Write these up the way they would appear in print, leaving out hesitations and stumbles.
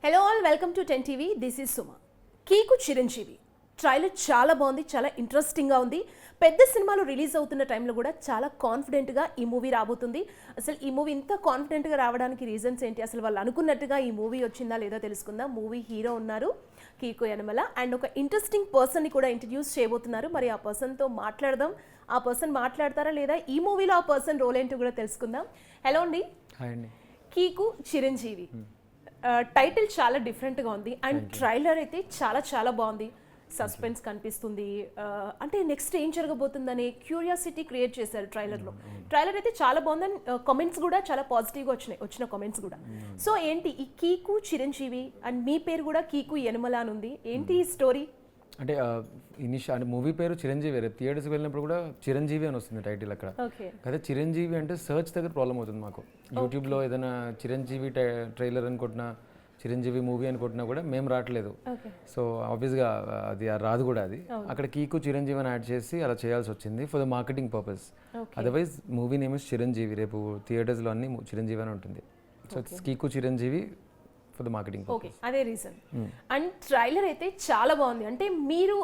Hello all, welcome to 10 TV. This is Suma. కీకు Chiranjeevi trailer చాలా బాగుంది, చాలా ఇంట్రెస్టింగ్గా ఉంది. పెద్ద సినిమాలు రిలీజ్ అవుతున్న టైంలో కూడా చాలా కాన్ఫిడెంట్గా ఈ మూవీ రాబోతుంది. అసలు ఈ మూవీ ఇంత కాన్ఫిడెంట్గా రావడానికి రీజన్స్ ఏంటి, అసలు వాళ్ళు అనుకున్నట్టుగా ఈ మూవీ వచ్చిందా లేదా తెలుసుకుందాం. మూవీ హీరో ఉన్నారు కీకు యనమల, అండ్ ఒక ఇంట్రెస్టింగ్ పర్సన్ని కూడా ఇంట్రడ్యూస్ చేయబోతున్నారు. మరి ఆ పర్సన్తో మాట్లాడదాం. ఆ పర్సన్ మాట్లాడతారా లేదా, ఈ మూవీలో ఆ పర్సన్ రోల్ ఏంటో కూడా తెలుసుకుందాం. హలో అండి. హాయ్ అండి. కీకు చిరంజీవి టైటిల్ చాలా డిఫరెంట్గా ఉంది, అండ్ ట్రైలర్ అయితే చాలా చాలా బాగుంది. సస్పెన్స్ కనిపిస్తుంది, అంటే నెక్స్ట్ ఏం జరగబోతుందనే క్యూరియాసిటీ క్రియేట్ చేశారు ట్రైలర్లో. ట్రైలర్ అయితే చాలా బాగుందని కామెంట్స్ కూడా చాలా పాజిటివ్గా వచ్చిన కామెంట్స్ కూడా. సో ఏంటి ఈ కీకు చిరంజీవి, అండ్ మీ పేరు కూడా కీకు యనమల అని ఉంది, ఏంటి ఈ స్టోరీ? అంటే అంటే మూవీ పేరు చిరంజీవి, రేపు థియేటర్స్కి వెళ్ళినప్పుడు కూడా చిరంజీవి అని వస్తుంది టైటిల్ అక్కడ. అదే చిరంజీవి అంటే సర్చ్ దగ్గర ప్రాబ్లం అవుతుంది మాకు. యూట్యూబ్లో ఏదైనా చిరంజీవి ట్రైలర్ అనుకుంటున్నా, చిరంజీవి మూవీ అనుకుంటున్నా కూడా మేము రావట్లేదు. సో ఆబ్వియస్గా అది రాదు కూడా. అది అక్కడ కీకు చిరంజీవి అని యాడ్ చేసి అలా చేయాల్సి వచ్చింది for the marketing purpose. Otherwise movie name is Chiranjeevi, రేపు థియేటర్స్లో అన్ని చిరంజీవి అని ఉంటుంది. So కీకు Chiranjeevi for the marketing. Okay, అదే రీజన్. అండ్ ట్రైలర్ అయితే చాలా బాగుంది. అంటే మీరు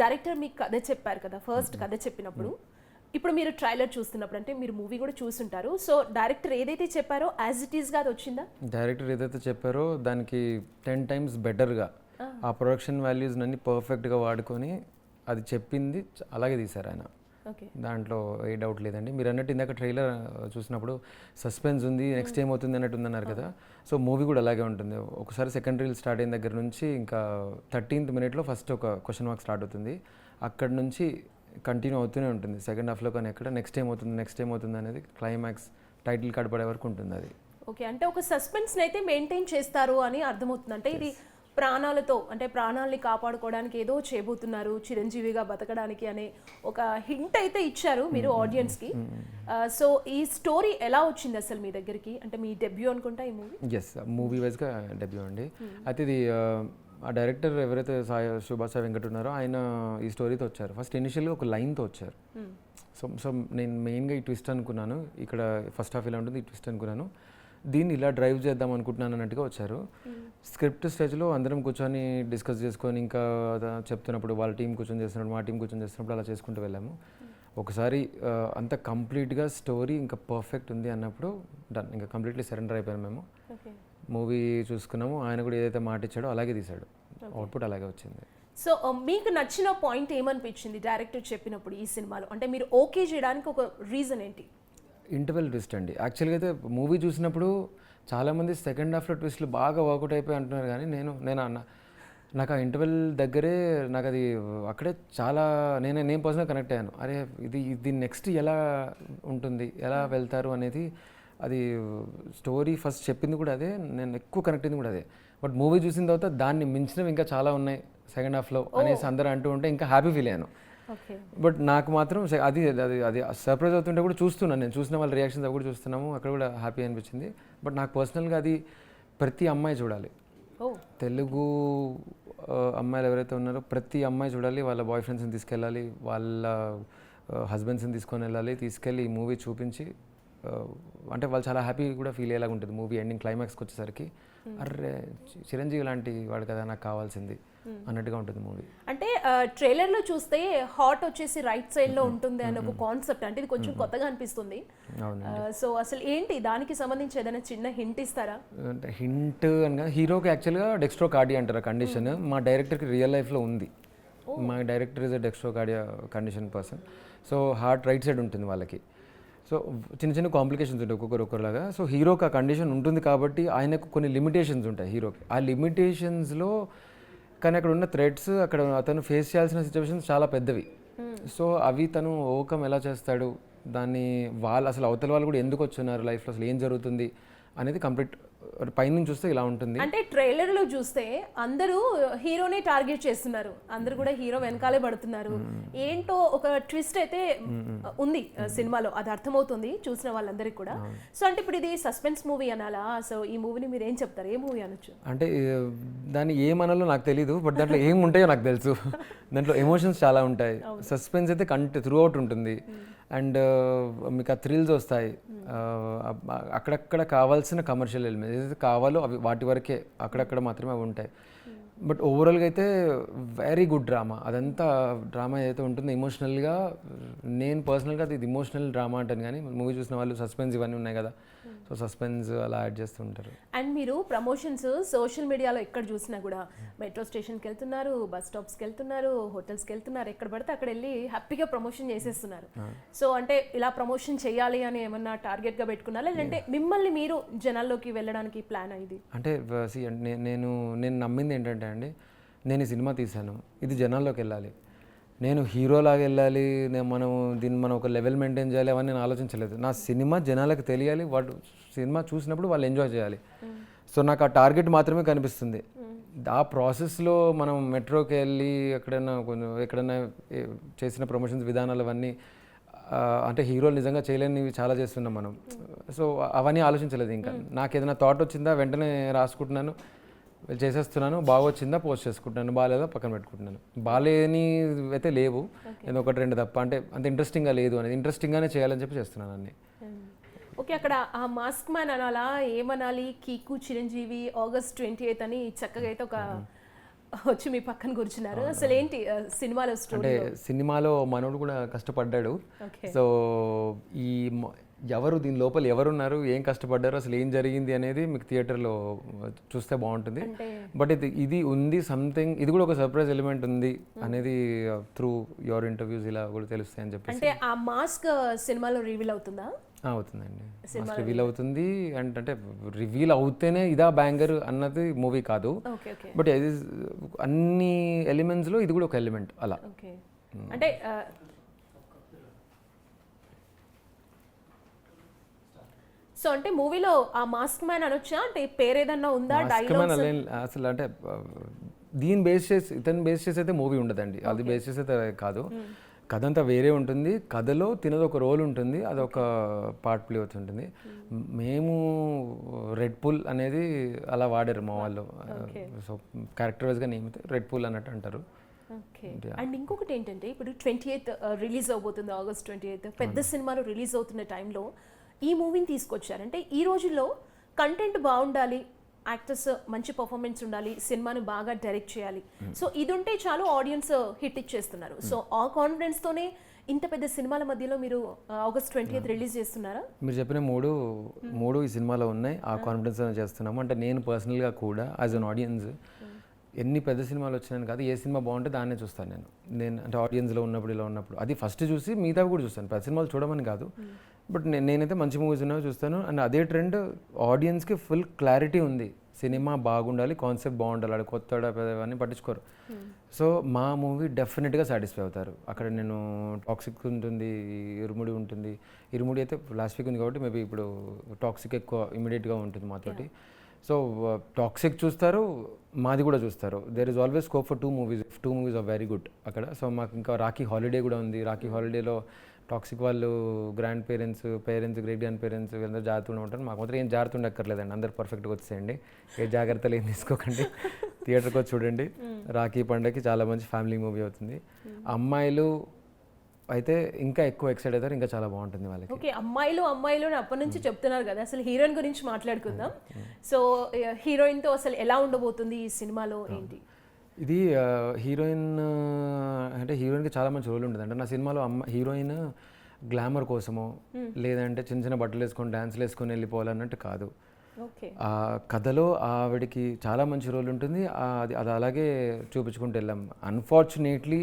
డైరెక్టర్ మీకు కథ చెప్పారు కదా, ఫస్ట్ కథ చెప్పినప్పుడు, ఇప్పుడు మీరు ట్రైలర్ చూస్తున్నప్పుడు, అంటే మీరు మూవీ కూడా చూస్తుంటారు. సో డైరెక్టర్ ఏదైతే చెప్పారో యాజ్ ఇట్ ఈస్గా అది వచ్చిందా? డైరెక్టర్ ఏదైతే చెప్పారో దానికి 10 times బెటర్గా ఆ ప్రొడక్షన్ వాల్యూస్ అన్ని పర్ఫెక్ట్గా వాడుకొని అది చెప్పింది అలాగే తీశారు ఆయన. దాంట్లో ఏ డౌట్ లేదండి. మీరు అన్నట్టు ఇందాక ట్రైలర్ చూసినప్పుడు సస్పెన్స్ ఉంది, నెక్స్ట్ ఏమవుతుంది అన్నట్టు ఉందన్నారు కదా. సో మూవీ కూడా అలాగే ఉంటుంది. ఒకసారి సెకండ్ రీల్ స్టార్ట్ అయిన దగ్గర నుంచి ఇంకా 13th minute ఫస్ట్ ఒక క్వశ్చన్ మార్క్ స్టార్ట్ అవుతుంది. అక్కడ నుంచి కంటిన్యూ అవుతూనే ఉంటుంది సెకండ్ హాఫ్లో. కానీ ఎక్కడ నెక్స్ట్ ఏమవుతుంది అనేది క్లైమాక్స్ టైటిల్ కార్డ్ పడే వరకు ఉంటుంది అది. ఓకే, అంటే ఒక సస్పెన్స్ని అయితే మెయింటైన్ చేస్తారు అని అర్థమవుతుంది. అంటే ఇది ప్రాణాలతో, అంటే ప్రాణాలని కాపాడుకోవడానికి ఏదో చేయబోతున్నారు చిరంజీవిగా బతకడానికి అనే ఒక హింట్ అయితే ఇచ్చారు మీరు ఆడియన్స్కి. సో ఈ స్టోరీ ఎలా వచ్చింది అసలు మీ దగ్గరికి? అంటే మీ డెబ్యూ అనుకుంటా ఈ మూవీ? ఎస్, మూవీ వైజ్గా డెబ్యూ అండి. అయితే ఇది ఆ డైరెక్టర్ ఎవరైతే సుభాష్ వెంకట్ ఉన్నారో ఆయన ఈ స్టోరీతో వచ్చారు. ఫస్ట్ ఇనిషియల్గా ఒక లైన్తో వచ్చారు. సో నేను మెయిన్గా ఈ ట్విస్ట్ అనుకున్నాను, ఇక్కడ ఫస్ట్ హాఫ్ ఇలా ఉంటుంది, ఈ ట్విస్ట్ అనుకున్నాను, దీన్ని ఇలా డ్రైవ్ చేద్దాం అనుకుంటున్నాను అన్నట్టుగా వచ్చారు. స్క్రిప్ట్ స్టేజ్లో అందరం కూర్చొని డిస్కస్ చేసుకొని ఇంకా చెప్తున్నప్పుడు వాళ్ళ టీం కూర్చొని చేస్తున్నప్పుడు మా టీం కూర్చొని చేస్తున్నప్పుడు అలా చేసుకుంటూ వెళ్ళాము. ఒకసారి అంత కంప్లీట్గా స్టోరీ ఇంకా పర్ఫెక్ట్ ఉంది అన్నప్పుడు డన్, ఇంకా కంప్లీట్లీ సరెండర్ అయిపోయాము మేము. మూవీ చూసుకున్నాము, ఆయన కూడా ఏదైతే మాట ఇచ్చాడో అలాగే తీశాడు, అవుట్పుట్ అలాగే వచ్చింది. సో మీకు నచ్చిన పాయింట్ ఏమనిపించింది డైరెక్టర్ చెప్పినప్పుడు ఈ సినిమాలో? అంటే మీరు ఓకే చేయడానికి ఒక రీజన్ ఏంటి? ఇంటర్వెల్ ట్విస్ట్ అండి. యాక్చువల్గా అయితే మూవీ చూసినప్పుడు చాలామంది సెకండ్ హాఫ్లో ట్విస్ట్లు బాగా వర్కౌట్ అయిపోయి అంటున్నారు, కానీ నేను నాకు ఆ ఇంటర్వెల్ దగ్గరే నాకు అది అక్కడే చాలా నేను పర్సనల్గా కనెక్ట్ అయ్యాను. అరే ఇది నెక్స్ట్ ఎలా ఉంటుంది, ఎలా వెళ్తారు అనేది. అది స్టోరీ ఫస్ట్ చెప్పింది కూడా అదే, నేను ఎక్కువ కనెక్ట్ అయింది కూడా అదే. బట్ మూవీ చూసిన తర్వాత దాన్ని మించినవి ఇంకా చాలా ఉన్నాయి సెకండ్ హాఫ్లో అనేసి అందరూ అంటూ ఉంటే ఇంకా హ్యాపీ ఫీల్ అయ్యాను. బట్ నాకు మాత్రం అది సర్ప్రైజ్ అవుతుంటే కూడా చూస్తున్నాను, నేను చూసిన వాళ్ళ రియాక్షన్స్ అవి కూడా చూస్తున్నాము, అక్కడ కూడా హ్యాపీ అనిపించింది. బట్ నాకు పర్సనల్గా అది ప్రతి అమ్మాయి చూడాలి, తెలుగు అమ్మాయిలు ఎవరైతే ఉన్నారో ప్రతి అమ్మాయి చూడాలి. వాళ్ళ బాయ్ ఫ్రెండ్స్ని తీసుకెళ్ళాలి, వాళ్ళ హస్బెండ్స్ని తీసుకొని వెళ్ళాలి, తీసుకెళ్ళి ఈ మూవీ చూపించి అంటే వాళ్ళు చాలా హ్యాపీ కూడా ఫీల్ అయ్యేలాగా ఉంటుంది. మూవీ ఎండింగ్ క్లైమాక్స్కి వచ్చేసరికి అర్రే చిరంజీవి లాంటి వాడు కదా నాకు కావాల్సింది అన్నట్టుగా ఉంటుంది మూవీ. అంటే ట్రైలర్లో చూస్తే హార్ట్ వచ్చేసి రైట్ సైడ్లో ఉంటుంది అనే ఒక కాన్సెప్ట్, అంటే ఇది కొంచెం కొత్తగా అనిపిస్తుంది. సో అసలు ఏంటి దానికి సంబంధించి ఏదైనా చిన్న హింట్ ఇస్తారా? అంటే హింట్ అనగా హీరోకి యాక్చువల్గా డెక్స్ట్రోకార్డియా అంటారు ఆ కండిషన్. మా డైరెక్టర్కి రియల్ లైఫ్లో ఉంది. మా director is a dextrocardia condition person. So heart right side ఉంటుంది వాళ్ళకి. సో చిన్న చిన్న కాంప్లికేషన్స్ ఉంటాయి ఒక్కొక్కరులాగా. సో హీరోకి ఆ కండిషన్ ఉంటుంది కాబట్టి ఆయనకు కొన్ని లిమిటేషన్స్ ఉంటాయి హీరోకి. ఆ లిమిటేషన్స్లో కానీ అక్కడ ఉన్న థ్రెడ్స్, అక్కడ అతను ఫేస్ చేయాల్సిన సిచ్యువేషన్స్ చాలా పెద్దవి. సో అవి తను ఓవర్కమ్ ఎలా చేస్తాడు, దాన్ని అసలు అవతల వాళ్ళు కూడా ఎందుకు వచ్చున్నారు లైఫ్లో, అసలు ఏం జరుగుతుంది అనేది కంప్లీట్ పైనుంచి చూస్తే ఇలా ఉంటుంది. అంటే ట్రైలర్లో చూస్తే అందరూ హీరోనే టార్గెట్ చేస్తున్నారు, అందరూ కూడా హీరో వెనకాలే పడుతున్నారు. ఏంటో ఒక ట్విస్ట్ అయితే ఉంది సినిమాలో, అది అర్థమవుతుంది చూసిన వాళ్ళందరికీ కూడా. సో అంటే ఇప్పుడు ఇది సస్పెన్స్ మూవీ అనాలా? సో ఈ మూవీని మీరు ఏం చెప్తారు, ఏ మూవీ అనొచ్చు? అంటే దాన్ని ఏమనాలో నాకు తెలీదు, బట్ దాంట్లో ఏం ఉంటాయో నాకు తెలుసు. దాంట్లో ఎమోషన్స్ చాలా ఉంటాయి, సస్పెన్స్ అయితే త్రూ అవుట్ ఉంటుంది. అండ్ మీకు ఆ థ్రిల్స్ వస్తాయి. అక్కడక్కడ కావాల్సిన కమర్షియల్ ఎలిమెంట్స్ ఏదైతే కావాలో అవి వాటి వరకే అక్కడక్కడ మాత్రమే అవి ఉంటాయి. బట్ ఓవరాల్గా అయితే వెరీ గుడ్ డ్రామా. అదంతా డ్రామా ఏదైతే ఉంటుందో ఎమోషనల్గా, నేను పర్సనల్గా అది ఎమోషనల్ డ్రామా అంటాను, కానీ మూవీ చూసిన వాళ్ళు సస్పెన్స్ ఇవన్నీ ఉన్నాయి కదా, సో సస్పెన్స్ అలా యాడ్ చేస్తూ ఉంటారు. అండ్ మీరు ప్రమోషన్స్ సోషల్ మీడియాలో ఎక్కడ చూసినా కూడా మెట్రో స్టేషన్కి వెళ్తున్నారు, బస్ స్టాప్స్కి వెళ్తున్నారు, హోటల్స్కి వెళ్తున్నారు, ఎక్కడ పడితే అక్కడ వెళ్ళి హ్యాపీగా ప్రమోషన్ చేసేస్తున్నారు. సో అంటే ఇలా ప్రమోషన్ చేయాలి అని ఏమన్నా టార్గెట్గా పెట్టుకున్నారా, లేదంటే మిమ్మల్ని మీరు జనాల్లోకి వెళ్ళడానికి ప్లాన్ అయింది? అంటే నేను నమ్మింది ఏంటంటే అండి, నేను ఈ సినిమా తీశాను, ఇది జనాల్లోకి వెళ్ళాలి, నేను హీరోలాగా వెళ్ళాలి, మనం ఒక లెవెల్ మెయింటైన్ చేయాలి అవన్నీ నేను ఆలోచించలేదు. నా సినిమా జనాలకు తెలియాలి, వాడు సినిమా చూసినప్పుడు వాళ్ళు ఎంజాయ్ చేయాలి. సో నాకు ఆ టార్గెట్ మాత్రమే కనిపిస్తుంది. ఆ ప్రాసెస్లో మనం మెట్రోకి వెళ్ళి ఎక్కడైనా చేసిన ప్రమోషన్స్ విధానాలు అవన్నీ అంటే హీరోలు నిజంగా చేయలేనివి చాలా చేస్తున్నాం మనం. సో అవన్నీ ఆలోచించలేదు. ఇంకా నాకు ఏదైనా థాట్ వచ్చిందా వెంటనే రాసుకుంటున్నాను, చేసేస్తున్నాను, బాగా వచ్చిందా పోస్ట్ చేసుకుంటున్నాను, బాగాలేదా పక్కన పెట్టుకుంటున్నాను. బాగాలేని అయితే లేవు, ఏదో ఒకటి రెండు తప్ప. అంటే అంత ఇంట్రెస్టింగ్గా లేదు అనేది, ఇంట్రెస్టింగ్గానే చేయాలని చెప్పి చేస్తున్నాను అన్నీ. ఓకే, అక్కడ ఆ మాస్క్ మ్యాన్ అనాలా ఏమనాలి, కీకు చిరంజీవి August 28 అని చక్కగా అయితే ఒక వచ్చి మీ పక్కన కూర్చున్నారు. అసలు ఏంటి సినిమాలో స్టోరీ? అంటే సినిమాలో మనోడు కూడా కష్టపడ్డాడు. సో ఈ ఎవరు దీని లోపల ఎవరున్నారు, ఏం కష్టపడ్డారు, అసలు ఏం జరిగింది అనేది మీకు థియేటర్లో చూస్తే బాగుంటుంది. బట్ ఇది ఉంది సంథింగ్, ఇది కూడా ఒక సర్ప్రైజ్ ఎలిమెంట్ ఉంది అనేది త్రూ యువర్ ఇంటర్వ్యూస్ ఇలా కూడా తెలుస్తాయి అని చెప్పి. అంటే ఆ మాస్క్ సినిమాలో రివీల్ అవుతుందా? అవుతుందండి, రివీల్ అవుతుంది. అంటే రివీల్ అవుతేనే ఇదా బ్యాంగర్ అన్నది మూవీ కాదు, బట్ ఇది అన్ని ఎలిమెంట్స్లో ఇది కూడా ఒక ఎలిమెంట్ అలా. అంటే సో అంటే మూవీలో ఆ మాస్క్ మ్యాన్ అనొచ్చా, అంటే పేరు ఏదన్నా ఉందా? అసలు అంటే దీన్ని బేస్ చేసి ఇతను బేస్ చేసి అయితే మూవీ ఉండదండి, అది బేస్ చేసి అయితే కాదు. కథ అంతా వేరే ఉంటుంది. కథలో తినది ఒక రోల్ ఉంటుంది, అదొక పార్ట్ ప్లే అవుతుంటుంది. మేము రెడ్ పుల్ అనేది అలా వాడారు మా వాళ్ళు. సో క్యారెక్టర్ వైజ్గా నేమైతే రెడ్ పుల్ అన్నట్టు అంటారు. ఓకే. అండ్ ఇంకొకటి ఏంటంటే ఇప్పుడు 28th రిలీజ్ అవబోతుంది, August 28. పెద్ద సినిమాలు రిలీజ్ అవుతున్న టైంలో ఈ మూవీని తీసుకొచ్చారంటే ఈ రోజుల్లో కంటెంట్ బాగుండాలి, యాక్టర్స్ మంచి పర్ఫార్మెన్స్ ఉండాలి, సినిమాను బాగా డైరెక్ట్ చేయాలి. సో ఇది ఉంటే చాలు ఆడియన్స్ హిట్ ఇచ్చేస్తున్నారు. సో ఆ కాన్ఫిడెన్స్తోనే ఇంత పెద్ద సినిమాల మధ్యలో మీరు August 20 రిలీజ్ చేస్తున్నారా? మీరు చెప్పిన మూడు ఈ సినిమాలో ఉన్నాయి, ఆ కాన్ఫిడెన్స్ చేస్తున్నాము. అంటే నేను పర్సనల్గా కూడా యాజ్ అన్ ఆడియన్స్ ఎన్ని పెద్ద సినిమాలు వచ్చినాను కాదు, ఏ సినిమా బాగుంటే దాన్నే చూస్తాను నేను అంటే ఆడియన్స్లో ఉన్నప్పుడు ఇలా ఉన్నప్పుడు అది ఫస్ట్ చూసి మిగతా కూడా చూస్తాను. పెద్ద సినిమాలు చూడమని కాదు, బట్ నేనైతే మంచి మూవీస్ ఉన్నవి చూస్తాను. అండ్ అదే ట్రెండ్ ఆడియన్స్కి ఫుల్ క్లారిటీ ఉంది, సినిమా బాగుండాలి, కాన్సెప్ట్ బాగుండాలి, అది కొత్త అవన్నీ పట్టించుకోరు. సో మా మూవీ డెఫినెట్గా సాటిస్ఫై అవుతారు. అక్కడ నేను టాక్సిక్ ఉంటుంది, ఇరుముడి ఉంటుంది. ఇరుముడి అయితే లాస్ట్ వీక్ ఉంది కాబట్టి మేబీ ఇప్పుడు టాక్సిక్ ఎక్కువ ఇమీడియట్గా ఉంటుంది మాతోటి. సో టాక్సిక్ చూస్తారు, మాది కూడా చూస్తారు. There is always scope for two movies are very good అక్కడ. సో మాకు ఇంకా రాఖీ హాలిడే కూడా ఉంది. రాఖీ హాలిడేలో టాక్సిక్ వాళ్ళు grand parents, great grand parents వీళ్ళందరూ జాగ్రత్తగా ఉంటారు. మాకు మాత్రం ఏం జాగ్రత్త ఉండక్కర్లేదండి, అందరు పర్ఫెక్ట్గా వచ్చేయండి, ఏ జాగ్రత్తలు ఏం తీసుకోకండి, థియేటర్కి వచ్చి చూడండి. రాఖీ పండుగకి చాలా మంచి ఫ్యామిలీ మూవీ అవుతుంది. అమ్మాయిలు అయితే ఇంకా ఎక్కువ ఎక్సైట్ అవుతారు, ఇంకా చాలా బాగుంటుంది వాళ్ళకి. ఓకే, అమ్మాయిలు అప్పటి నుంచి చెప్తున్నారు కదా, అసలు హీరోయిన్ గురించి మాట్లాడుకుందాం. సో హీరోయిన్తో అసలు ఎలా ఉండబోతుంది ఈ సినిమాలో ఏంటి? ఇది హీరోయిన్ అంటే హీరోయిన్కి చాలా మంచి రోల్ ఉంటుంది. అంటే నా సినిమాలో హీరోయిన్ గ్లామర్ కోసమో లేదంటే చిన్న చిన్న బట్టలు వేసుకొని డ్యాన్స్లు వేసుకొని వెళ్ళిపోవాలన్నట్టు కాదు. ఆ కథలో ఆవిడకి చాలా మంచి రోల్ ఉంటుంది, అది అలాగే చూపించుకుంటూ వెళ్ళాం. అన్ఫార్చునేట్లీ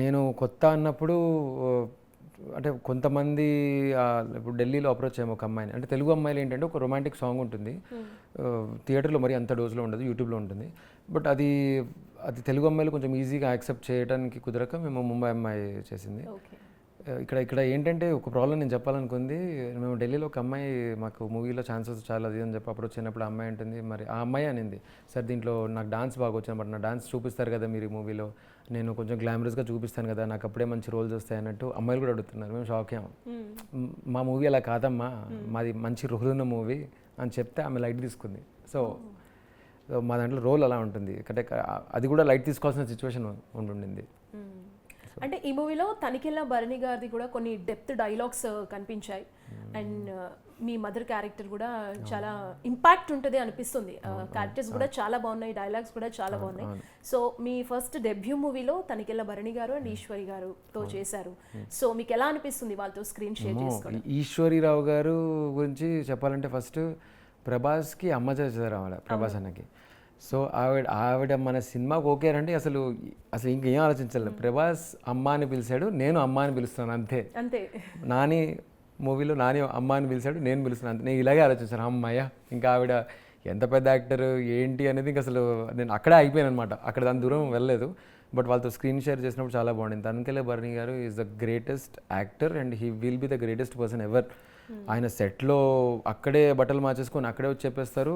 నేను కొత్త అన్నప్పుడు అంటే కొంతమంది ఇప్పుడు ఢిల్లీలో అప్రోచ్ అయ్యాము ఒక అమ్మాయిని. అంటే తెలుగు అమ్మాయిలు ఏంటంటే ఒక రొమాంటిక్ సాంగ్ ఉంటుంది, థియేటర్లో మరి అంత డోస్లో ఉండదు, యూట్యూబ్లో ఉంటుంది. బట్ అది తెలుగు అమ్మాయిలు కొంచెం ఈజీగా యాక్సెప్ట్ చేయడానికి కుదరక మేము ముంబై అమ్మాయి చేసింది. ఇక్కడ ఏంటంటే ఒక ప్రాబ్లం నేను చెప్పాలనుకుంది, మేము ఢిల్లీలో ఒక అమ్మాయి మాకు మూవీలో ఛాన్సెస్ చాలా అది అని చెప్పి అప్పుడు వచ్చినప్పుడు ఆ అమ్మాయి ఉంటుంది, మరి ఆ అమ్మాయి అనింది, సార్ దీంట్లో నాకు డాన్స్ బాగా వచ్చాను, బట్ నా డాన్స్ చూపిస్తారు కదా మీరు ఈ మూవీలో, నేను కొంచెం గ్లామరస్గా చూపిస్తాను కదా, నాకు అప్పుడే మంచి రోల్స్ వస్తాయి అన్నట్టు అమ్మాయిలు కూడా అడుగుతున్నారు. మేము షాక్ అయ్యాము, మా మూవీ అలా కాదమ్మా, మాది మంచి రోల్ ఉన్న మూవీ అని చెప్తే ఆమె లైట్ తీసుకుంది. సో మా దాంట్లో రోల్ అలా ఉంటుంది, అంటే అది కూడా లైట్ తీసుకోవాల్సిన సిచ్యువేషన్ ఉండింది. అంటే ఈ మూవీలో తనికెళ్ళ భరణి గారిది కూడా కొన్ని డెప్త్ డైలాగ్స్ కనిపించాయి అండ్ మీ మదర్ క్యారెక్టర్ కూడా చాలా ఇంపాక్ట్ ఉంటుంది అనిపిస్తుంది. క్యారెక్టర్స్ కూడా చాలా బాగున్నాయి, డైలాగ్స్ కూడా చాలా బాగున్నాయి. సో మీ ఫస్ట్ డెబ్యూ మూవీలో తనికెళ్ళ భరణి గారు అండ్ ఈశ్వరి గారుతో చేశారు. సో మీకు ఎలా అనిపిస్తుంది వాళ్ళతో స్క్రీన్ షేర్ చేసుకోవడం? ఈశ్వరీరావు గారు గురించి చెప్పాలంటే ఫస్ట్ ప్రభాస్కి అమ్మ చేశారు ఆవిడ, ప్రభాస్ అన్నకి. సో ఆవిడ మన సినిమాకి ఓకే అంటే అసలు ఇంకేం ఆలోచించాలి. ప్రభాస్ అమ్మ అని పిలిచాడు, నేను అమ్మ అని పిలుస్తున్నాను అంతే. అంతే. నాని మూవీలో నాని అమ్మ అని పిలిచాడు, నేను పిలుస్తున్నాను అంతే. నేను ఇలాగే ఆలోచించాను, అమ్మయ్య ఇంకా ఆవిడ ఎంత పెద్ద యాక్టర్ ఏంటి అనేది ఇంకా అసలు నేను అక్కడే అయిపోయాను అనమాట. అక్కడ దాని దూరం వెళ్ళలేదు. బట్ వాళ్ళతో స్క్రీన్ షేర్ చేసినప్పుడు చాలా బాగుండింది. Tanikella Bharani garu is the greatest actor and he will be the greatest person ever. ఆయన సెట్లో అక్కడే బట్టలు మార్చేసుకొని అక్కడే వచ్చి చెప్పేస్తారు.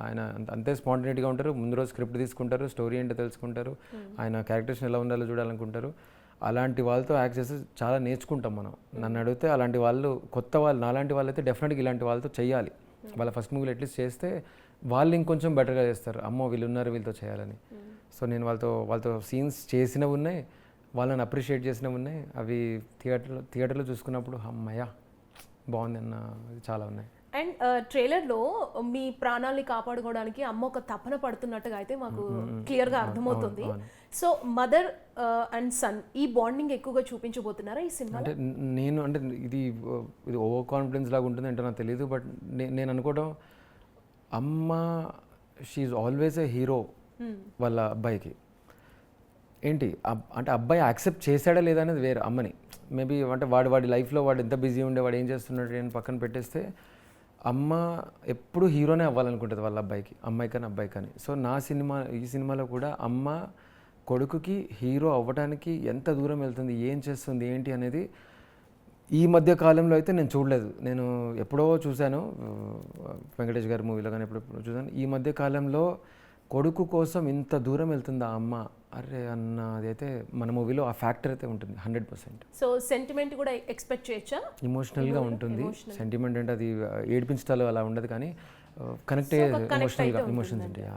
ఆయన అంతే స్పాంటేనిటీగా ఉంటారు. ముందు రోజు స్క్రిప్ట్ తీసుకుంటారు, స్టోరీ ఏంటో తెలుసుకుంటారు, ఆయన క్యారెక్టర్స్ ఎలా ఉండాలో చూడాలనుకుంటారు. అలాంటి వాళ్ళతో యాక్ట్ చేసి చాలా నేర్చుకుంటాం మనం. నన్ను అడిగితే అలాంటి వాళ్ళు, కొత్త వాళ్ళు, నాలాంటి వాళ్ళు అయితే డెఫినెట్గా ఇలాంటి వాళ్ళతో చేయాలి. వాళ్ళ ఫస్ట్ మూవీలో అట్లీస్ట్ చేస్తే వాళ్ళు ఇంకొంచెం బెటర్గా చేస్తారు. అమ్మో వీళ్ళు ఉన్నారు వీళ్ళతో చేయాలని. సో నేను వాళ్ళతో సీన్స్ చేసినవి ఉన్నాయి, వాళ్ళని అప్రిషియేట్ చేసినవి ఉన్నాయి. అవి థియేటర్లో చూసుకున్నప్పుడు అమ్మయ్య బాగుంది అన్న చాలా ఉన్నాయి. అండ్ ట్రైలర్లో మీ ప్రాణాలని కాపాడుకోవడానికి అమ్మ ఒక తపన పడుతున్నట్టుగా అయితే మాకు క్లియర్గా అర్థమవుతుంది. సో మదర్ అండ్ సన్ ఈ బాండింగ్ ఎక్కువగా చూపించబోతున్నారా ఈ సినిమా? అంటే ఇది ఓవర్ కాన్ఫిడెన్స్ లాగా ఉంటుంది అంటే నాకు తెలియదు. బట్ నేను అనుకోవడం, అమ్మ షీఈ్ ఆల్వేస్ ఏ హీరో వాళ్ళ అబ్బాయికి. ఏంటి అంటే అబ్బాయి యాక్సెప్ట్ చేశాడా లేదా అనేది వేరే. అమ్మని మేబీ అంటే వాడి లైఫ్లో వాడు ఎంత బిజీ ఉండే, వాడు ఏం చేస్తున్నాడు అని పక్కన పెట్టేస్తే అమ్మ ఎప్పుడు హీరోనే అవ్వాలనుకుంటుంది వాళ్ళ అబ్బాయికి, అమ్మాయి కానీ అబ్బాయి కానీ. సో ఈ సినిమాలో కూడా అమ్మ కొడుకుకి హీరో అవ్వడానికి ఎంత దూరం వెళ్తుంది, ఏం చేస్తుంది ఏంటి అనేది ఈ మధ్య కాలంలో అయితే నేను చూడలేదు. నేను ఎప్పుడో చూశాను వెంకటేష్ గారి మూవీలో కానీ ఎప్పుడో చూశాను. ఈ మధ్య కాలంలో కొడుకు కోసం ఇంత దూరం వెళ్తుంది ఆ అమ్మ, అరే అన్న అదైతే మన మూవీలో ఆ ఫ్యాక్టర్ అయితే ఉంటుంది 100%. సో సెంటిమెంట్ కూడా ఎక్స్పెక్ట్ చేయొచ్చా? ఇమోషనల్గా ఉంటుంది. సెంటిమెంట్ అంటే అది ఏడిపించడాలు అలా ఉండదు, కానీ కనెక్ట్ అయ్యే ఎమోషన్స్ ఉంటాయి.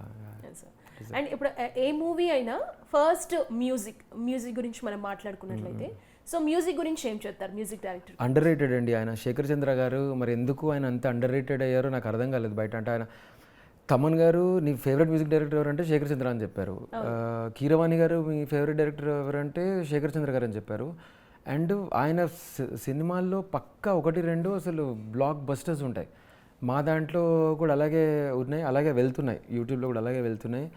అండ్ ఇప్పుడు ఏ మూవీ అయినా ఫస్ట్ మ్యూజిక్ గురించి మనం మాట్లాడుకున్నట్లయితే, సో మ్యూజిక్ గురించి ఏం చెప్తారు మ్యూజిక్ డైరెక్టర్? అండర్ రేటెడ్ అండి ఆయన, శేఖర్ చంద్ర గారు. మరి ఎందుకు ఆయన అంత అండర్ రేటెడ్ అయ్యారో నాకు అర్థం కాలేదు బయట. అంటే ఆయన తమన్ గారు నీ ఫేవరెట్ మ్యూజిక్ డైరెక్టర్ ఎవరంటే శేఖర్ చంద్ర అని చెప్పారు. కీరవాణి గారు మీ ఫేవరెట్ డైరెక్టర్ ఎవరంటే శేఖర్ చంద్ర గారు అని చెప్పారు. అండ్ ఆయన సినిమాల్లో పక్కా 1-2 అసలు బ్లాక్ బస్టర్స్ ఉంటాయి. మా దాంట్లో కూడా అలాగే ఉన్నాయి, అలాగే వెళ్తున్నాయి, యూట్యూబ్లో కూడా అలాగే వెళ్తున్నాయి.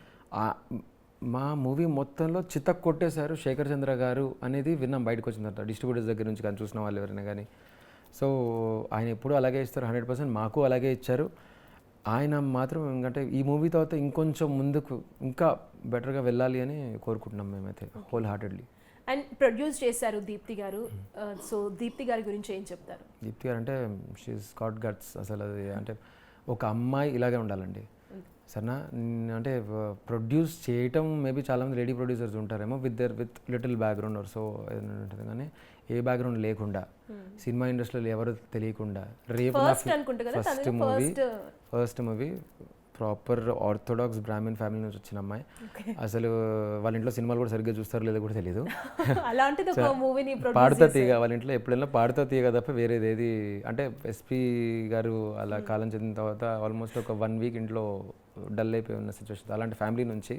మా మూవీ మొత్తంలో చితక్ కొట్టేశారు శేఖర్ చంద్ర గారు అనేది విన్నాం బయటకు వచ్చిన తర్వాత, డిస్ట్రిబ్యూటర్స్ దగ్గర నుంచి కానీ చూసిన వాళ్ళు ఎవరైనా కానీ. సో ఆయన ఎప్పుడూ అలాగే ఇస్తారు, 100%. మాకు అలాగే ఇచ్చారు. ఆయన మాత్రం ఎందుకంటే ఈ మూవీ తర్వాత ఇంకొంచెం ముందుకు ఇంకా బెటర్గా వెళ్ళాలి అని కోరుకుంటున్నాం మేమైతే హోల్ హార్టెడ్లీ. అండ్ ప్రొడ్యూస్ చేశారు దీప్తి గారు. సో దీప్తి గారి గురించి ఏం చెప్తారు? దీప్తి గారు అంటే షీఈస్ గాట్ గట్స్. అసలు అది అంటే ఒక అమ్మాయి ఇలాగే ఉండాలండి సరేనా. అంటే ప్రొడ్యూస్ చేయటం మేబీ చాలామంది లేడీ ప్రొడ్యూసర్స్ ఉంటారేమో with little background or so ఉంటుంది, కానీ ఏ బ్యాక్గ్రౌండ్ లేకుండా సినిమా ఇండస్ట్రీలో ఎవరు తెలియకుండా రేపు first movie proper orthodox Brahmin family నుంచి వచ్చిన అమ్మాయి. అసలు వాళ్ళ ఇంట్లో సినిమాలు కూడా సరిగ్గా చూస్తారో లేదో కూడా తెలియదు. పాడుతా తీగ వాళ్ళ ఇంట్లో ఎప్పుడైనా పాడుతా తీగ తప్ప వేరేది ఏది. అంటే ఎస్పీ గారు అలా కాలం చెందిన తర్వాత ఆల్మోస్ట్ ఒక 1 వీక్ ఇంట్లో డల్ అయిపోయి ఉన్న సిచ్యువేషన్. అలాంటి ఫ్యామిలీ నుంచి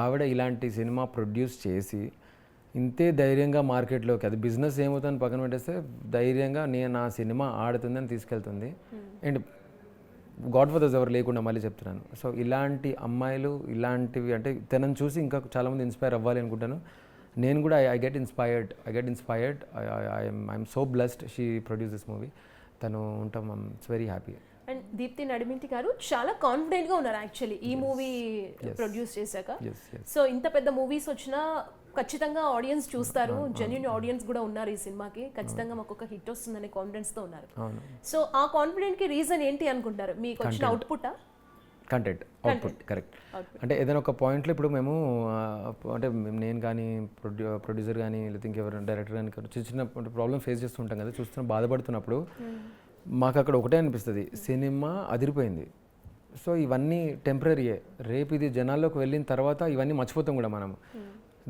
ఆవిడ ఇలాంటి సినిమా ప్రొడ్యూస్ చేసి ఇంతే ధైర్యంగా మార్కెట్లోకి, అది బిజినెస్ ఏమవుతుందని పక్కన పెట్టేస్తే ధైర్యంగా నేను నా సినిమా ఆడుతుందని తీసుకెళ్తుంది. అండ్ గాడ్ ఫాదర్స్ ఎవరు లేకుండా మళ్ళీ చెప్తున్నాను. సో ఇలాంటి అమ్మాయిలు ఇలాంటివి అంటే తనని చూసి ఇంకా చాలామంది ఇన్స్పైర్ అవ్వాలి అనుకుంటాను. నేను కూడా I get inspired. I'm so blessed she produce this movie. తను ఉంటాం, it's very happy. And Deepthi Nadiminti garu చాలా కాన్ఫిడెంట్గా ఉన్నారు యాక్చువల్లీ ఈ మూవీ ప్రొడ్యూస్ చేశాక. సో ఇంత పెద్ద మూవీస్ వచ్చినా ఖచ్చితంగా ఆడియన్స్ చూస్తారు, జెన్యూన్ ఆడియన్స్ కూడా ఉన్నారు ఈ సినిమాకి, ఖచ్చితంగా మాకు ఒక హిట్ వస్తుందనే కాన్ఫిడెన్స్తో ఉన్నారు. సో ఆ కాన్ఫిడెంట్కి రీజన్ ఏంటి అనుకుంటారు? మీకు వచ్చిన అవుట్పుట్ కరెక్ట్. అంటే ఏదైనా ఒక పాయింట్లో ఇప్పుడు మేము అంటే నేను కానీ ప్రొడ్యూసర్ కానీ లేకపోతే ఇంకెవరైనా డైరెక్టర్ కానీ చిన్న ప్రాబ్లమ్ ఫేస్ చేస్తుంటాం కదా, చూస్తున్న బాధపడుతున్నప్పుడు మాకు అక్కడ ఒకటే అనిపిస్తుంది, సినిమా అదిరిపోయింది, సో ఇవన్నీ టెంపరీయే, రేపు ఇది జనాల్లోకి వెళ్ళిన తర్వాత ఇవన్నీ మర్చిపోతాం కూడా మనం.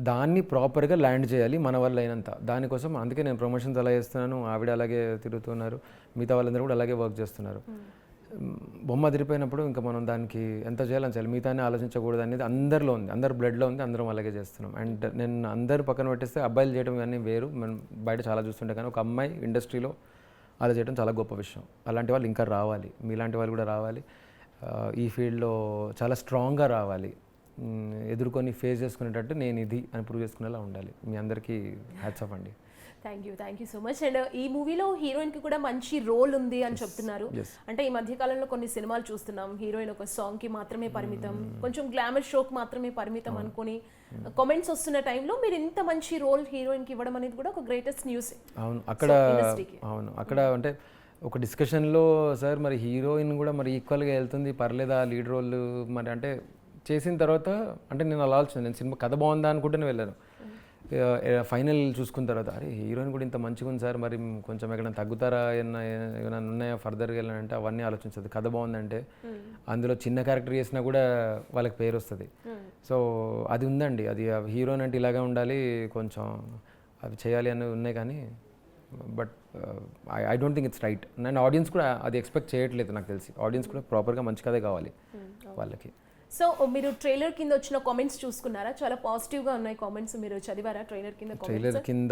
దాన్ని ప్రాపర్గా ల్యాండ్ చేయాలి మన వల్ల అయినంత. దానికోసం అందుకే నేను ప్రమోషన్స్ అలా చేస్తున్నాను, ఆవిడ అలాగే తిరుగుతున్నారు, మిగతా వాళ్ళందరూ కూడా అలాగే వర్క్ చేస్తున్నారు. బొమ్మ అదిరిపోయినప్పుడు ఇంకా మనం దానికి ఎంత చేయాలని చేయాలి, మిగతానే ఆలోచించకూడదు అనేది అందరిలో ఉంది, అందరి బ్లడ్లో ఉంది, అందరం అలాగే చేస్తున్నాం. అండ్ నేను అందరు పక్కన పెట్టేస్తే అబ్బాయిలు చేయడం ఇవన్నీ వేరు, మనం బయట చాలా చూస్తుంటే, కానీ ఒక అమ్మాయి ఇండస్ట్రీలో అలా చేయడం చాలా గొప్ప విషయం. అలాంటి వాళ్ళు ఇంకా రావాలి, మీలాంటి వాళ్ళు కూడా రావాలి, ఈ ఫీల్డ్లో చాలా స్ట్రాంగ్గా రావాలి, ఎదుర్కొని ఫేస్ చేసుకునేటట్టు నేను ఇది అని ప్రూవ్ చేసుకునేలా ఉండాలి. మీ అందరికీ హ్యాట్స్ ఆఫ్ అండి. Thank you so much. And ఈ మూవీలో హీరోయిన్కి కూడా మంచి రోల్ ఉంది అని చెప్తున్నారు. అంటే ఈ మధ్య కాలంలో కొన్ని సినిమాలు చూస్తున్నాం, హీరోయిన్ ఒక సాంగ్కి మాత్రమే పరిమితం, కొంచెం గ్లామర్ షోకి మాత్రమే పరిమితం అనుకుని కామెంట్స్ వస్తున్న టైంలో మీరు ఇంత మంచి రోల్ హీరోయిన్కి ఇవ్వడం అనేది కూడా ఒక గ్రేటెస్ట్ న్యూస్. అవును, అక్కడ అంటే ఒక డిస్కషన్లో సార్ మరి హీరోయిన్ కూడా మరి ఈక్వల్గా వెళ్తుంది, పర్లేదా లీడ్ రోల్ మరి అంటే చేసిన తర్వాత అంటే నేను అలా ఆలోచన, నేను సినిమా కథ బాగుందా అనుకుంటూనే వెళ్ళాను. ఫైనల్ చూసుకున్న తర్వాత అరే హీరోయిన్ కూడా ఇంత మంచిగా ఉంది సార్, మరి కొంచెం ఎక్కడైనా తగ్గుతారా, ఏమైనా ఉన్నాయా ఫర్దర్గా వెళ్ళాలంటే అవన్నీ ఆలోచించదు. కథ బాగుందంటే అందులో చిన్న క్యారెక్టర్ చేసినా కూడా వాళ్ళకి పేరు వస్తుంది. సో అది ఉందండి, అది హీరోయిన్ అంటే ఇలాగే ఉండాలి, కొంచెం అవి చేయాలి అని ఉన్నాయి. కానీ but I don't think it's right. నేను ఆడియన్స్ కూడా అది ఎక్స్పెక్ట్ చేయట్లేదు, నాకు తెలిసి ఆడియన్స్ కూడా ప్రాపర్గా మంచి కథే కావాలి వాళ్ళకి. సో మీరు ట్రైలర్ కింద వచ్చిన కామెంట్స్ చూసుకున్నారా? చాలా పాజిటివ్గా ఉన్నాయి కామెంట్స్, మీరు చదివారా ట్రైలర్ కింద? ట్రైలర్ కింద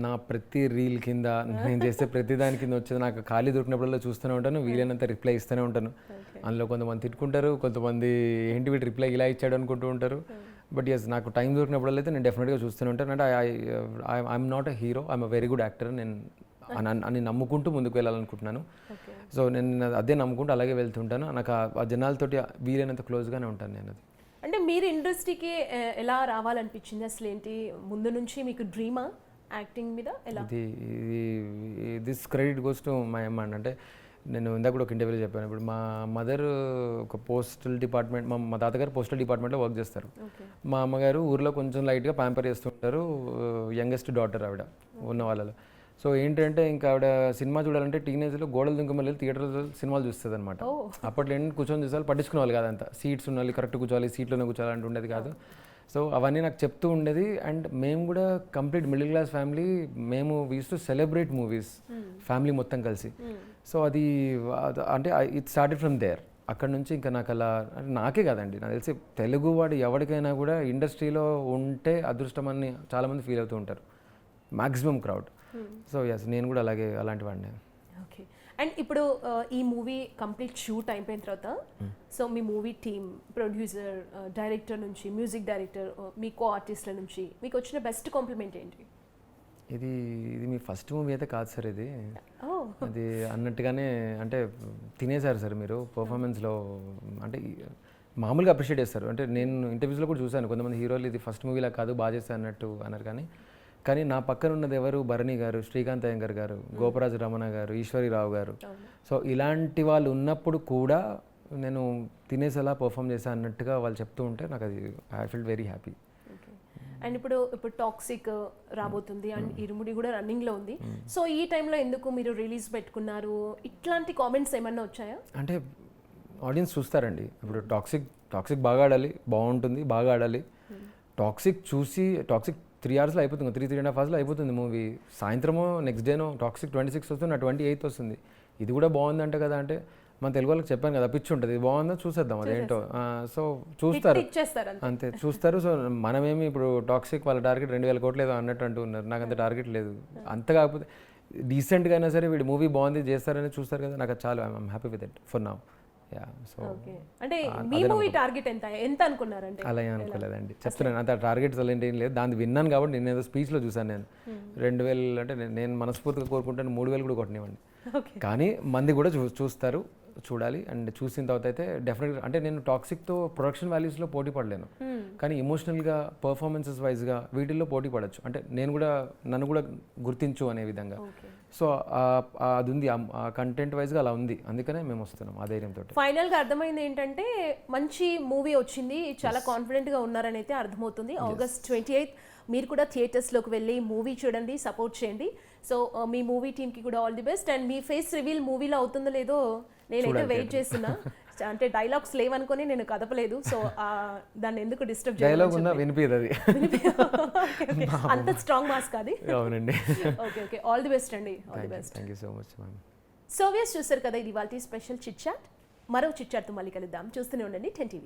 నా ప్రతి రీల్ కింద నేను చేసే ప్రతి దాని కింద వచ్చేది, నాకు ఖాళీ దొరికినప్పుడల్లా చూస్తూనే ఉంటాను, వీలైనంత రిప్లై ఇస్తూనే ఉంటాను. అందులో కొంతమంది తిట్టుకుంటారు, కొంతమంది ఏంటి వీటి రిప్లై ఇలా ఇచ్చాడు అనుకుంటూ ఉంటారు. బట్ ఎస్, నాకు టైం దొరికినప్పుడల్లా అయితే నేను డెఫినెట్గా చూస్తూనే ఉంటాను. అంటే I'm not a hero, I'm a very good actor. నేను అని నమ్ముకుంటూ ముందుకు వెళ్ళాలనుకుంటున్నాను. సో నేను అదే నమ్ముకుంటూ అలాగే వెళ్తుంటాను. నాకు ఆ జనాలతోటి వీలైనంత క్లోజ్గానే ఉంటాను నేను. అది అంటే మీరు ఇండస్ట్రీకి ఎలా రావాలనిపించింది అసలు? ఏంటి ముందు నుంచి మీకు డ్రీమా యాక్టింగ్ మీద? ఎలా this credit goes to my అమ్మ. అంటే నేను ఇందాక కూడా ఒక ఇంటర్వ్యూలో చెప్పాను, ఇప్పుడు మా మదర్ ఒక పోస్టల్ డిపార్ట్మెంట్, మా తాతగారు పోస్టల్ డిపార్ట్మెంట్లో వర్క్ చేస్తారు. మా అమ్మగారు ఊర్లో కొంచెం లైట్గా ప్యాంపర్ చేస్తుంటారు, యంగెస్ట్ డాటర్ ఆవిడ ఉన్న వాళ్ళలో. సో ఏంటంటే ఇంకా ఆవిడ సినిమా చూడాలంటే టీనేజ్లో గోడలు దుంకమల్లి థియేటర్లో సినిమాలు చూస్తుంది అనమాట. అప్పట్లో ఏంటి కూర్చొని చూసాలి, పట్టించుకునే వాళ్ళు కాదంతా, సీట్స్ ఉండాలి, కరెక్ట్ కూర్చోవాలి, సీట్లోనే కూర్చోవాలి అంటే ఉండేది కాదు. సో అవన్నీ నాకు చెప్తూ ఉండేది. అండ్ మేము కూడా కంప్లీట్ మిడిల్ క్లాస్ ఫ్యామిలీ, మేము we use to celebrate movies family మొత్తం కలిసి. సో అది అంటే ఇట్ స్టార్టెడ్ ఫ్రమ్ దేర్. అక్కడ నుంచి ఇంకా నాకు అలా, నాకే కాదండి, నాకు తెలిసి తెలుగువాడు ఎవరికైనా కూడా ఇండస్ట్రీలో ఉంటే అదృష్టం అని చాలామంది ఫీల్ అవుతూ ఉంటారు, మ్యాక్సిమం క్రౌడ్. సో ఎస్, నేను కూడా అలాంటి వాడిని. ఓకే. అండ్ ఇప్పుడు ఈ మూవీ కంప్లీట్ షూట్ అయిపోయిన తర్వాత సో మీ మూవీ టీమ్, ప్రొడ్యూసర్, డైరెక్టర్ నుంచి, మ్యూజిక్ డైరెక్టర్, మీ కో ఆర్టిస్ట్ల నుంచి మీకు వచ్చిన బెస్ట్ కాంప్లిమెంట్ ఏంటి? ఇది మీ ఫస్ట్ మూవీ అయితే కాదు సార్, ఇది అది అన్నట్టుగానే అంటే తినేశారు సార్ మీరు పర్ఫార్మెన్స్లో. అంటే మామూలుగా అప్రిషియేట్ చేస్తారు. అంటే నేను ఇంటర్వ్యూస్లో కూడా చూశాను, కొంతమంది హీరోలు ఇది ఫస్ట్ మూవీలా కాదు బాగా చేస్తారు అన్నట్టు అన్నారు. కానీ నా పక్కన ఉన్నది ఎవరు, భరణి గారు, శ్రీకాంత్ అయ్యంగర్ గారు, గోపరాజ రమణ గారు, ఈశ్వరీరావు గారు. సో ఇలాంటి వాళ్ళు ఉన్నప్పుడు కూడా నేను తినేసేలా పర్ఫామ్ చేశాను అన్నట్టుగా వాళ్ళు చెప్తూ ఉంటే నాకు అది I feel very happy. And ఇప్పుడు టాక్సిక్ రాబోతుంది అండ్ ఇరుముడి కూడా రన్నింగ్లో ఉంది. సో ఈ టైంలో ఎందుకు మీరు రిలీజ్ పెట్టుకున్నారు, ఇట్లాంటి కామెంట్స్ ఏమన్నా వచ్చాయా? అంటే ఆడియన్స్ చూస్తారండి, ఇప్పుడు టాక్సిక్ బాగా ఆడాలి, బాగుంటుంది, బాగా ఆడాలి. టాక్సిక్ 3 hours అయిపోతుంది, 3.5 hours అయిపోతుంది మూవీ. సాయంత్రమో నెక్స్ట్ డేనో టాక్సిక్ 26 వస్తుంది, నా 28 వస్తుంది. ఇది కూడా బాగుందంట కదా అంటే మన తెలుగు వాళ్ళకి చెప్పాను కదా, పిచ్చి ఉంటుంది, ఇది బాగుందో చూసేద్దాం అదేంటో. సో చూస్తారు అంతే, చూస్తారు. సో మనమేమి ఇప్పుడు టాక్సిక్ వాళ్ళ టార్గెట్ 2,000 కోట్లు ఏదో అన్నట్టు అంటూ ఉన్నారు, నాకు అంత టార్గెట్ లేదు. అంత కాకపోతే డీసెంట్గా అయినా సరే వీడు మూవీ బాగుంది చేస్తారని చూస్తారు కదా, నాకు చాలా I'm happy with it for now. So అంటే మీ మూవీ టార్గెట్ ఎంత అనుకున్నారంటే? అలా ఏం అనుకోలేదండి, చెప్తున్నాను అంత టార్గెట్స్ అలా ఏం లేదు. దాన్ని విన్నాను కాబట్టి నేను ఏదో స్పీచ్లో చూసాను. నేను 2,000 అంటే నేను మనస్ఫూర్తిగా కోరుకుంటాను 3,000 కూడా కొట్టనివ్వండి. కానీ మంది కూడా చూస్తారు, చూడాలి. అండ్ చూసిన తర్వాత అయితే డెఫినెట్గా అంటే నేను టాక్సిక్తో ప్రొడక్షన్ వాల్యూస్లో పోటీ పడలేను, కానీ ఎమోషనల్గా, పర్ఫార్మెన్సెస్ వైజ్గా వీటిల్లో పోటీ పడవచ్చు. అంటే నన్ను కూడా గుర్తించు అనే విధంగా. సో అది ఉంది, ఆ కంటెంట్ వైజ్గా అలా ఉంది, అందుకనే మేము వస్తున్నాం ఆ ధైర్యంతో. ఫైనల్గా అర్థమైంది ఏంటంటే మంచి మూవీ వచ్చింది, చాలా కాన్ఫిడెంట్గా ఉన్నారని అయితే అర్థమవుతుంది. August 28 మీరు కూడా థియేటర్స్లోకి వెళ్ళి మూవీ చూడండి, సపోర్ట్ చేయండి. సో మీ మూవీ టీమ్కి కూడా all the best. And me face reveal మూవీలో అవుతుందో లేదో నేనైతే వెయిట్ చేస్తున్నా. అంటే డైలాగ్స్ లేవనుకొని నేను కదపలేదు. సో దాన్ని ఎందుకు డిస్టర్బ్ డైలాగ్ ఉన్నా వినిపిది అది. అంత స్ట్రాంగ్ మాస్క్ అది. అవునండి. Okay okay, all the best అండి. All the best. Thank you so much ma'am. So views చూసారు కదా, ఇది ఇవాల్టి స్పెషల్ చిట్ చాట్. మరో చిట్ చాట్తో మళ్ళీ కలుద్దాం. చూస్తూనే ఉండండి 10 TV.